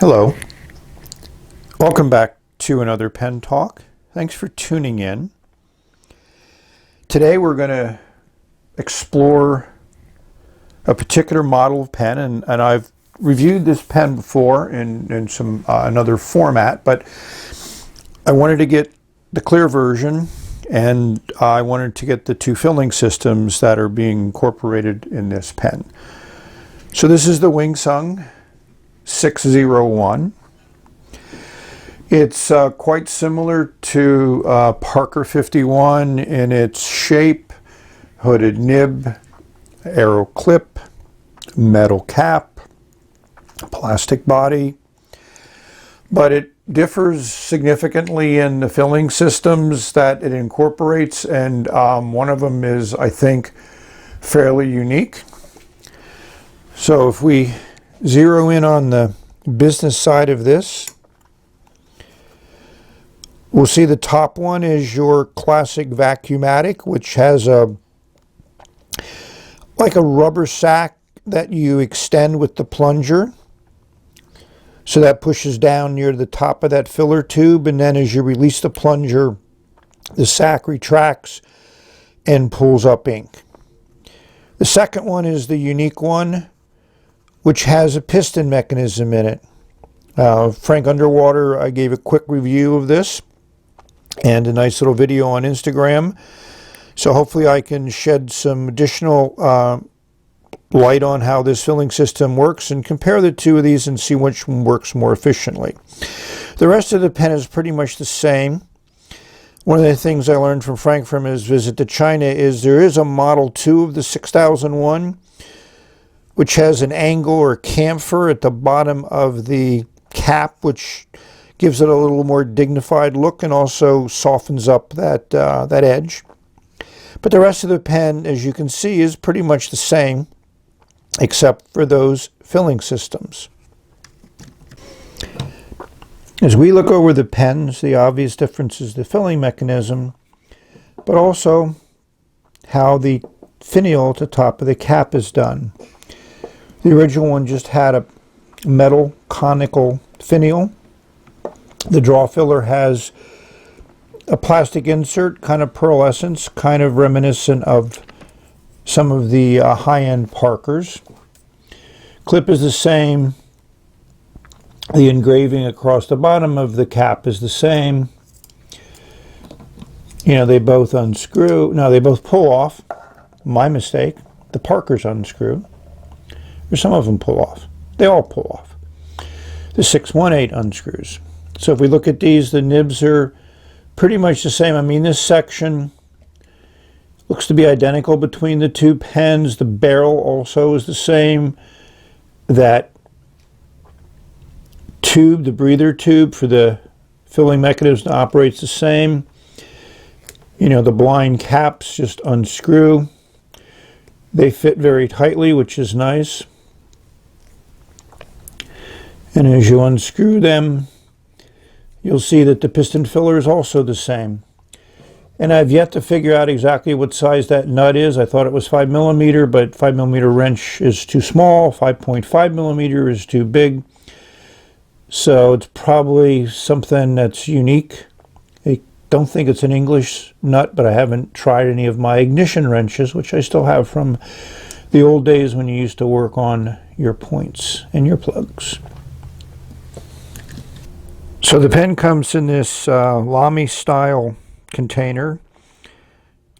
Hello, welcome back to another pen talk. Thanks for tuning in. Today we're going to explore a particular model of pen, and I've reviewed this pen before in some another format, but I wanted to get the clear version, and I wanted to get the two filling systems that are being incorporated in this pen. So this is the Wingsung 601. It's quite similar to Parker 51 in its shape, hooded nib, arrow clip, metal cap, plastic body, but it differs significantly in the filling systems that it incorporates, and one of them is, I think, fairly unique. So if we zero in on the business side of this, we'll see the top one is your classic Vacuumatic, which has like a rubber sack that you extend with the plunger. So that pushes down near the top of that filler tube, and then as you release the plunger, the sack retracts and pulls up ink. The second one is the unique one, which has a piston mechanism in it. Frank Underwater, I gave a quick review of this and a nice little video on Instagram. So hopefully I can shed some additional light on how this filling system works and compare the two of these and see which one works more efficiently. The rest of the pen is pretty much the same. One of the things I learned from Frank from his visit to China is there is a Model 2 of the 6001, which has an angle or chamfer at the bottom of the cap, which gives it a little more dignified look and also softens up that edge. But the rest of the pen, as you can see, is pretty much the same, except for those filling systems. As we look over the pens, the obvious difference is the filling mechanism, but also how the finial at the top of the cap is done. The original one just had a metal conical finial. The draw filler has a plastic insert, kind of pearlescence, kind of reminiscent of some of the high-end Parkers. Clip is the same. The engraving across the bottom of the cap is the same. You know, they both unscrew. No, they both pull off. My mistake. The Parkers unscrew. Or some of them pull off. They all pull off. The 618 unscrews. So if we look at these, the nibs are pretty much the same. I mean, this section looks to be identical between the two pens. The barrel also is the same. That tube, the breather tube for the filling mechanism, operates the same. You know, the blind caps just unscrew. They fit very tightly, which is nice. And as you unscrew them, you'll see that the piston filler is also the same. And I've yet to figure out exactly what size that nut is. I thought it was 5mm, but 5mm wrench is too small. 5.5mm is too big. So it's probably something that's unique. I don't think it's an English nut, but I haven't tried any of my ignition wrenches, which I still have from the old days when you used to work on your points and your plugs. So the pen comes in this Lamy style container,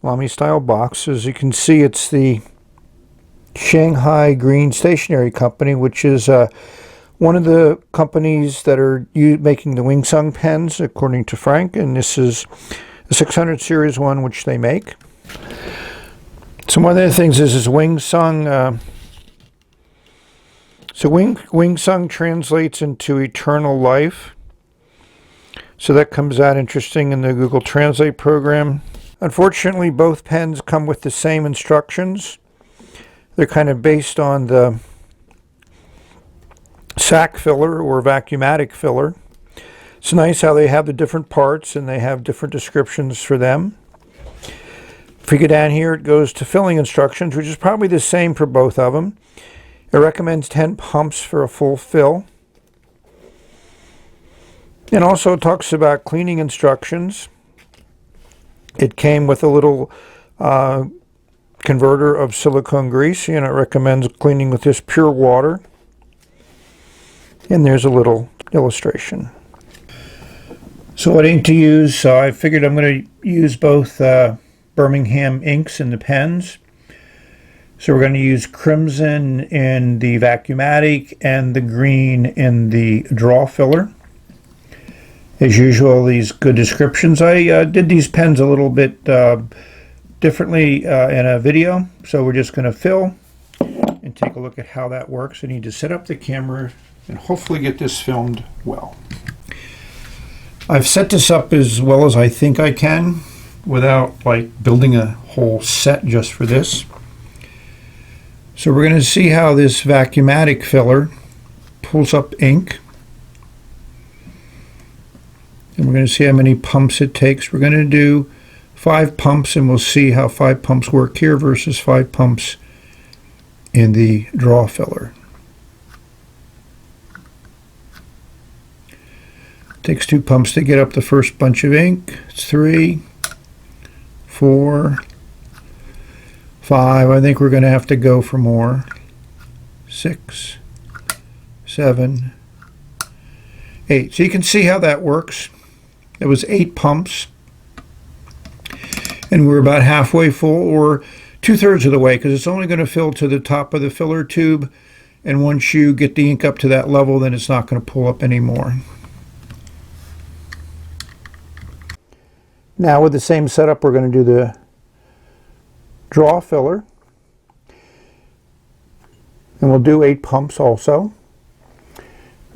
Lamy style box. As you can see, it's the Shanghai Green Stationery Company, which is one of the companies that are making the Wingsung pens, according to Frank, and this is the 600 series one which they make. So one of the things is Wingsung. Wingsung translates into eternal life. So that comes out interesting in the Google Translate program. Unfortunately, both pens come with the same instructions. They're kind of based on the sack filler or Vacuumatic filler. It's nice how they have the different parts and they have different descriptions for them. If we go down here, it goes to filling instructions, which is probably the same for both of them. It recommends 10 pumps for a full fill. And also it talks about cleaning instructions. It came with a little converter of silicone grease, and it recommends cleaning with just pure water. And there's a little illustration. So what ink to use? So I figured I'm going to use both Birmingham inks in the pens. So we're going to use crimson in the Vacuumatic and the green in the draw filler. As usual, these good descriptions. I did these pens a little bit differently in a video, so we're just going to fill and take a look at how that works. I need to set up the camera and hopefully get this filmed well. I've set this up as well as I think I can without like building a whole set just for this. So we're going to see how this Vacuumatic filler pulls up ink. And we're going to see how many pumps it takes. We're going to do 5 pumps, and we'll see how 5 pumps work here versus 5 pumps in the draw filler. It takes 2 pumps to get up the first bunch of ink. It's 3, 4, 5. I think we're going to have to go for more. 6, 7, 8. So you can see how that works. It was 8 pumps, and we're about halfway full, or 2/3 of the way, because it's only going to fill to the top of the filler tube, and once you get the ink up to that level, then it's not going to pull up anymore. Now with the same setup, we're going to do the draw filler, and we'll do 8 pumps also.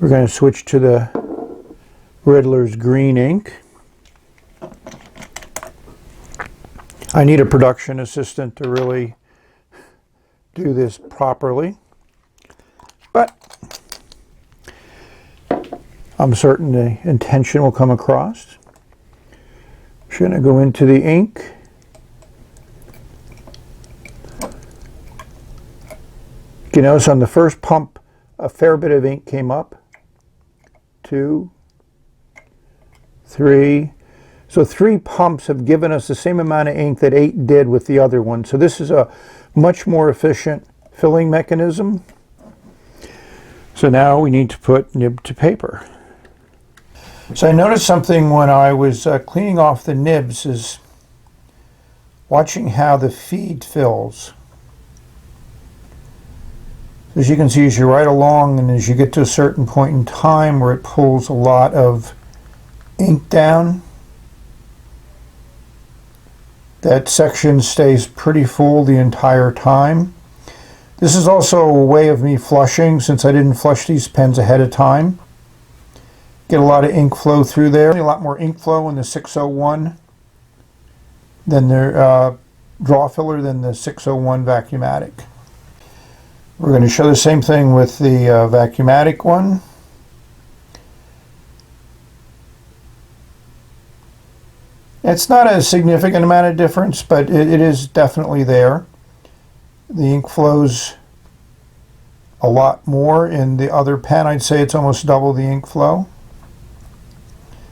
We're going to switch to the Riddler's green ink. I need a production assistant to really do this properly, but I'm certain the intention will come across. I'm going to go into the ink. You notice on the first pump a fair bit of ink came up. 2, 3. So 3 pumps have given us the same amount of ink that 8 did with the other one. So this is a much more efficient filling mechanism. So now we need to put nib to paper. So I noticed something when I was cleaning off the nibs, is watching how the feed fills. As you can see, as you ride along and as you get to a certain point in time where it pulls a lot of ink down, that section stays pretty full the entire time. This is also a way of me flushing, since I didn't flush these pens ahead of time. Get a lot of ink flow through there. A lot more ink flow in the 601 than the draw filler than the 601 Vacuumatic. We're going to show the same thing with the Vacuumatic one. It's not a significant amount of difference, but it is definitely there. The ink flows a lot more in the other pen. I'd say it's almost double the ink flow.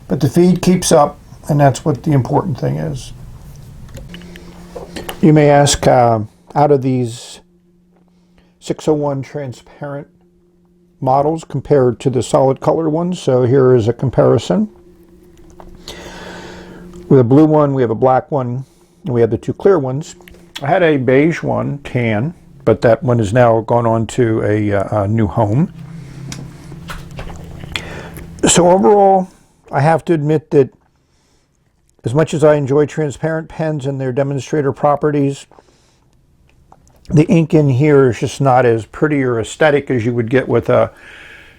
But the feed keeps up, and that's what the important thing is. You may ask, out of these 601 transparent models compared to the solid color ones, so here is a comparison. With a blue one, we have a black one, and we have the 2 clear ones. I had a beige one, tan, but that one has now gone on to a new home. So overall, I have to admit that as much as I enjoy transparent pens and their demonstrator properties, the ink in here is just not as pretty or aesthetic as you would get with a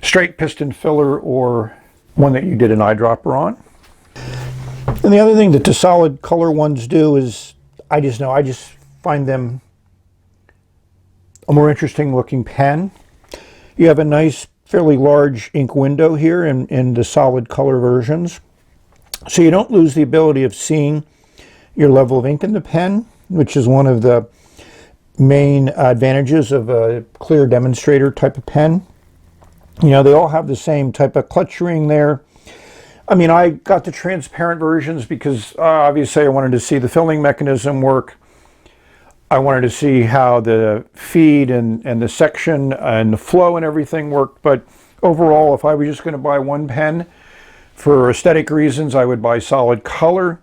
straight piston filler or one that you did an eyedropper on. And the other thing that the solid color ones do is, I just find them a more interesting looking pen. You have a nice, fairly large ink window here in the solid color versions. So you don't lose the ability of seeing your level of ink in the pen, which is one of the main advantages of a clear demonstrator type of pen. You know, they all have the same type of clutch ring there. I mean, I got the transparent versions because obviously I wanted to see the filling mechanism work. I wanted to see how the feed and the section and the flow and everything worked. But overall, if I was just going to buy one pen for aesthetic reasons, I would buy solid color.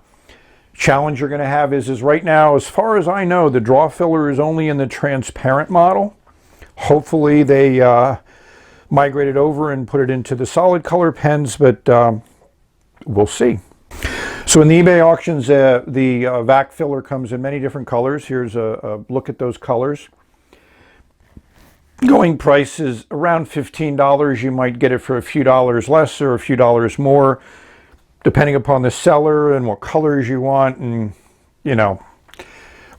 Challenge you're going to have is right now, as far as I know, the draw filler is only in the transparent model. Hopefully they migrated over and put it into the solid color pens, but we'll see. So in the eBay auctions, the Vac filler comes in many different colors. Here's a look at those colors. Going price is around $15. You might get it for a few dollars less or a few dollars more, depending upon the seller and what colors you want and, you know,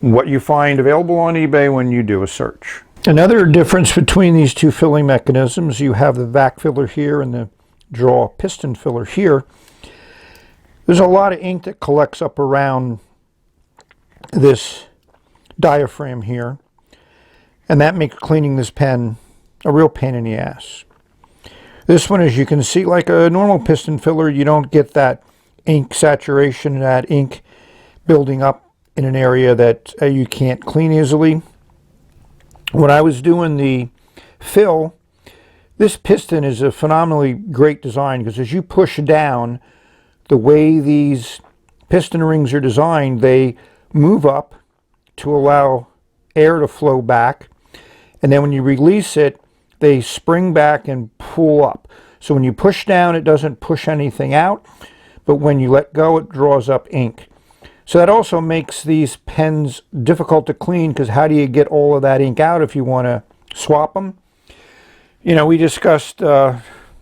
what you find available on eBay when you do a search. Another difference between these two filling mechanisms, you have the Vac filler here and the draw piston filler here. There's a lot of ink that collects up around this diaphragm here, and that makes cleaning this pen a real pain in the ass. This one, as you can see, like a normal piston filler, you don't get that ink saturation, that ink building up in an area that you can't clean easily. When I was doing the fill, this piston is a phenomenally great design because as you push down, the way these piston rings are designed, they move up to allow air to flow back, and then when you release it, they spring back and pull up. So when you push down, it doesn't push anything out, but when you let go, it draws up ink. So that also makes these pens difficult to clean, because how do you get all of that ink out if you want to swap them? You know, we discussed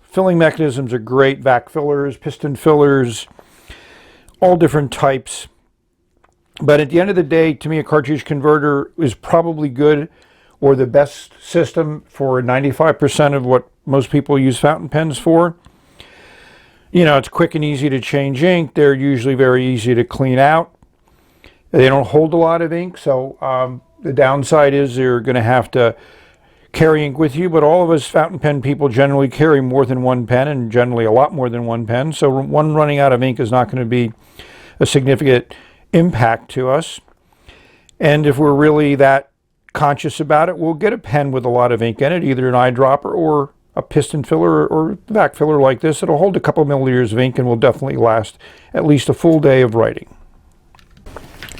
filling mechanisms are great, vac fillers, piston fillers, all different types. But at the end of the day, to me, a cartridge converter is probably good, or the best system for 95% of what most people use fountain pens for. You know, it's quick and easy to change ink. They're usually very easy to clean out. They don't hold a lot of ink, so the downside is you're going to have to carry ink with you, but all of us fountain pen people generally carry more than one pen, and generally a lot more than one pen, so one running out of ink is not going to be a significant impact to us. And if we're really that conscious about it, we'll get a pen with a lot of ink in it, either an eyedropper or a piston filler or vac filler like this. It'll hold a couple milliliters of ink and will definitely last at least a full day of writing.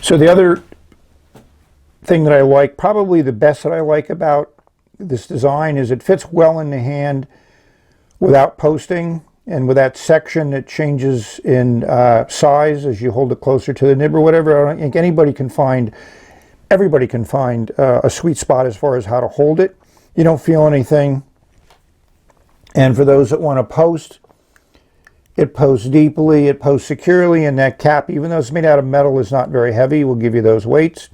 So the other thing that I like, probably the best that I like about this design, is it fits well in the hand without posting, and with that section that changes in size as you hold it closer to the nib or whatever. I don't think everybody can find a sweet spot as far as how to hold it. You don't feel anything. And for those that want to post, it posts deeply, it posts securely, and that cap, even though it's made out of metal, is not very heavy. Will give you those weights.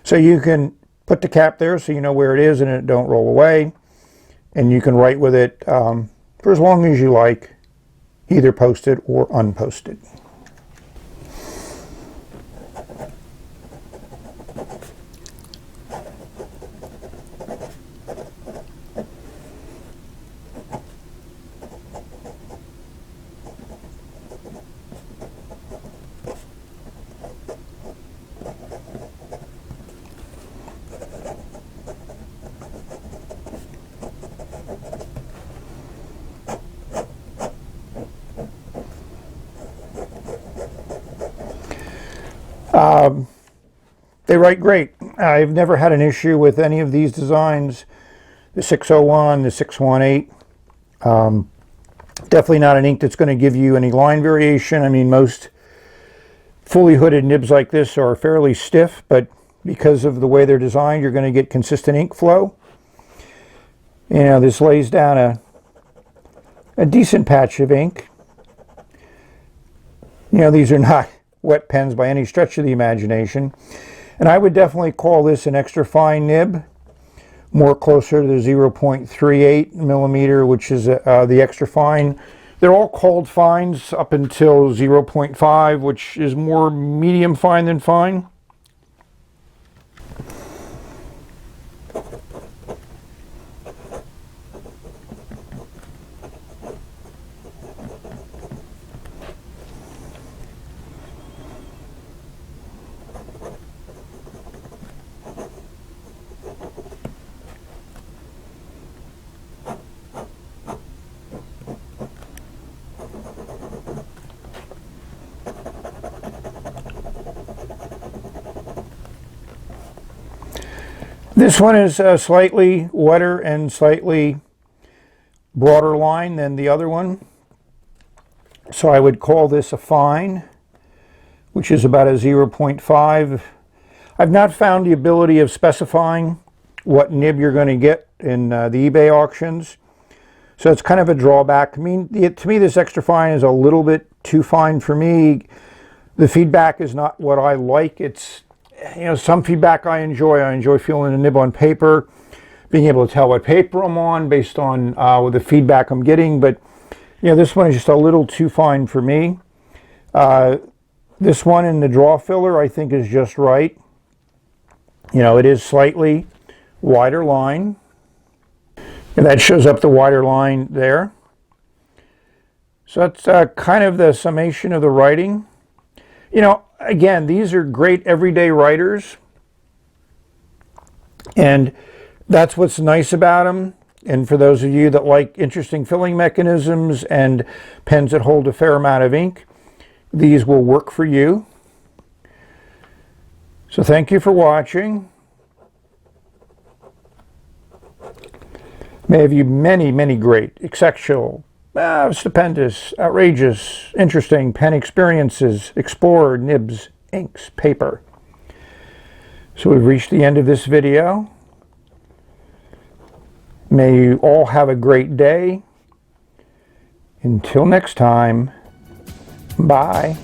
So you can put the cap there so you know where it is and it don't roll away. And you can write with it for as long as you like, either posted or unposted. They write great. I've never had an issue with any of these designs. The 601, the 618. Definitely not an ink that's going to give you any line variation. I mean, most fully hooded nibs like this are fairly stiff, but because of the way they're designed, you're going to get consistent ink flow. You know, this lays down a decent patch of ink. You know, these are not wet pens by any stretch of the imagination. And I would definitely call this an extra fine nib, more closer to the 0.38 millimeter, which is the extra fine. They're all called fines up until 0.5, which is more medium fine than fine. This one is slightly wetter and slightly broader line than the other one. So I would call this a fine, which is about a 0.5. I've not found the ability of specifying what nib you're going to get in the eBay auctions. So it's kind of a drawback. I mean, to me, this extra fine is a little bit too fine for me. The feedback is not what I like. It's, you know, some feedback I enjoy. I enjoy feeling the nib on paper, being able to tell what paper I'm on based on the feedback I'm getting. But, you know, this one is just a little too fine for me. This one in the draw filler I think is just right. You know, it is slightly wider line. And that shows up the wider line there. So that's kind of the summation of the writing. You know, again, these are great everyday writers. And that's what's nice about them. And for those of you that like interesting filling mechanisms and pens that hold a fair amount of ink, these will work for you. So thank you for watching. May have you many, many great, exceptional, stupendous, outrageous, interesting pen experiences, explore, nibs, inks, paper. So we've reached the end of this video. May you all have a great day. Until next time, bye.